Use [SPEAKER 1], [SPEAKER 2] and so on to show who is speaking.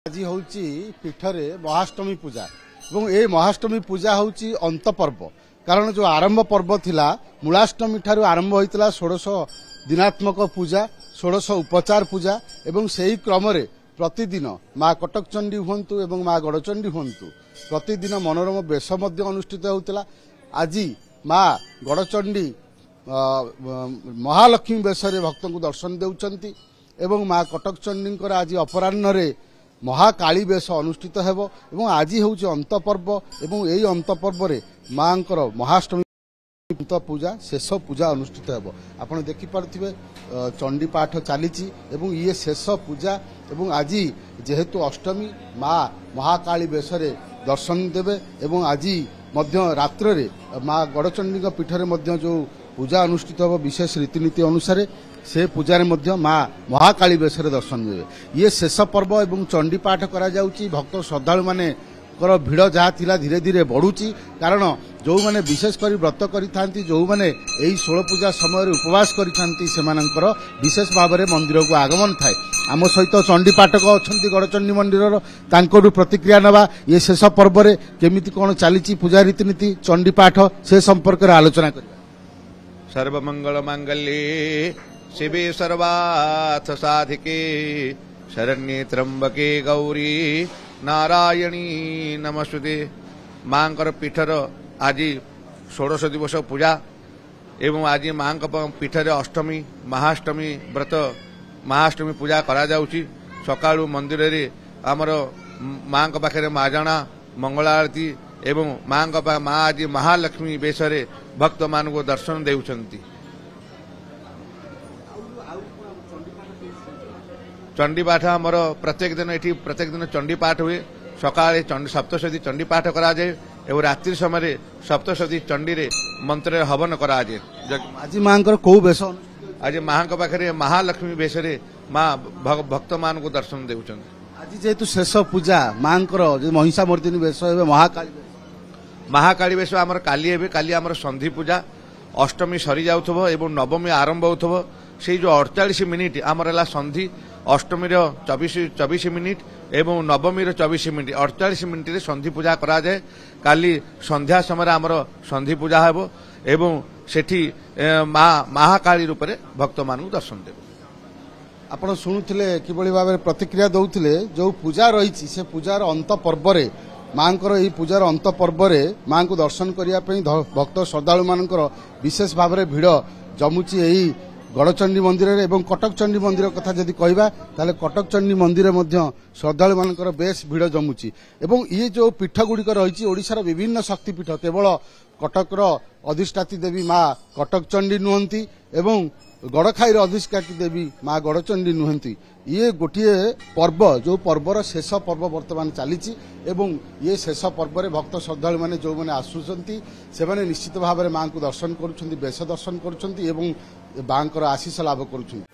[SPEAKER 1] आज हूँ पीठरे महाष्टमी पूजा और ये महाष्टमी पूजा हूँ अंत पर्व कारण जो आरंभ पर्व थिला मूलाष्टमी ठारू आरंभ होता षोड़श दिनात्मक पूजा षोड़श उपचार पूजा एवं से ही क्रम प्रतिदिन माँ कटकचंडी हुंतु एवं माँ गड़चंडी हुंतु प्रतिदिन मनोरम बेश अनुष्ठित होता। आज माँ गड़चंडी महालक्ष्मी बेश भक्त को दर्शन देउचंती एवं माँ कटकचंडी आज अपराह्न महाकाली बेश अनुष्ठित हेबो एवं आज हूँ अंत पर्व एवं यही अंत पर्व माँ महाष्टमी पूजा शेष पूजा अनुष्ठित हेबो। आपण देखि पारथिबे चंडी पाठ चली एवं ये शेष पूजा एवं आज जेहेतु अष्टमी माँ महाकाली बेश दर्शन देवे एवं आज रात्र माँ गड़चंडी पीठरे जो पूजा अनुष्ठित हो विशेष रीतिनीति अनुसार से पूजार माँ महाकाली बेश दर्शन देवे। ये शेष पर्व एवं चंडी पाठ करा जाउची भक्त श्रद्धालु माने भिड़ जहाँ थिला धीरे धीरे बढ़ुची कारण जो माने विशेष कर व्रत करी जो माने यही षोल पूजा समय उपवास करी विशेष भाव में मंदिर को आगमन थाए। आम सहित चंडी पाठक अच्छा गड़चंडी मंदिर तांकोरु प्रतिक्रिया नवा ये शेष पर्व में केमिति कौन चली पूजा रीतिनीति चंडी पाठ से संपर्क में आलोचना कर।
[SPEAKER 2] सर्वमंगल मांगल्ये शिवे सर्वार्थ साधिके शरण्ये त्र्यंबके गौरी नारायणी नमस्ते। मांकर पीठर आज षोड़श दिवस पूजा एवं आज मां पीठर अष्टमी महाष्टमी व्रत महाष्टमी पूजा करा जाउची। सकाळु मंदिर रे आमर मां पाखे माजणा मंगल आरती एवं मां आज महालक्ष्मी बेश भक्त मान को दर्शन देउछंती। चंडी पाठ आमर प्रत्येक दिन चंडी पाठ हुए सकाळे सप्तशती चंडी पाठ करा जाए एवं रात्रि समय सप्तशती चंडी रे मंत्र हवन करा जाए।
[SPEAKER 1] आज मां को बेश
[SPEAKER 2] आज मां पाखे महालक्ष्मी बेश मां भक्त मान को दर्शन देउछंती।
[SPEAKER 1] आज जेहेतु शेष पूजा मां महिषा मर्दिनी बेश
[SPEAKER 2] महाकाली बेश आमर काली हेबे काली आमर संधि पूजा अष्टमी सरी जाउथबो एवं नवमी आरंभ होथबो से जो 48 मिनिट आमर है संधि अष्टमी 24 मिनिट एवं नवमी 24 मिनिट 48 मिनिट रे संधि पूजा करा जाए। काली संध्या समय आमर संधि पूजा हेबो एवं सेठी महाकाली रूप में भक्त मान दर्शन देव।
[SPEAKER 1] आपण शुणुले किभली भाव प्रतिक्रिया दौले जो पूजा रही से पूजार अंत पर्व माँ पूजार अंत पर्व माँ को दर्शन करने भक्त श्रद्धालु मान विशेष भाव में भिड़ जमुची यही गड़चंडी मंदिर एवं कटकचंडी मंदिर कथा जदि कहबा ताले कटकचंडी मंदिर श्रद्धालु मानकर बेस भिड़ जमुची एवं ये जो पीठ गुड़िक रही ओडिशार विभिन्न शक्तिपीठ केवल कटकर अधिष्ठात्री देवी माँ कटकचंडी नुहंती एवं गड़खाई अधिष्ठात्री देवी माँ गड़चंडी नुहंती। ये गोटे पर्व जो पर्वर शेष पर्व वर्तमान चली एवं ये शेष पर्व भक्त श्रद्धालु माने जो माने आसुचंती से माने निश्चित भाव में माँ को दर्शन करुछंती बेश दर्शन करुछंती एवं माँ आशीष लाभ करुछंती।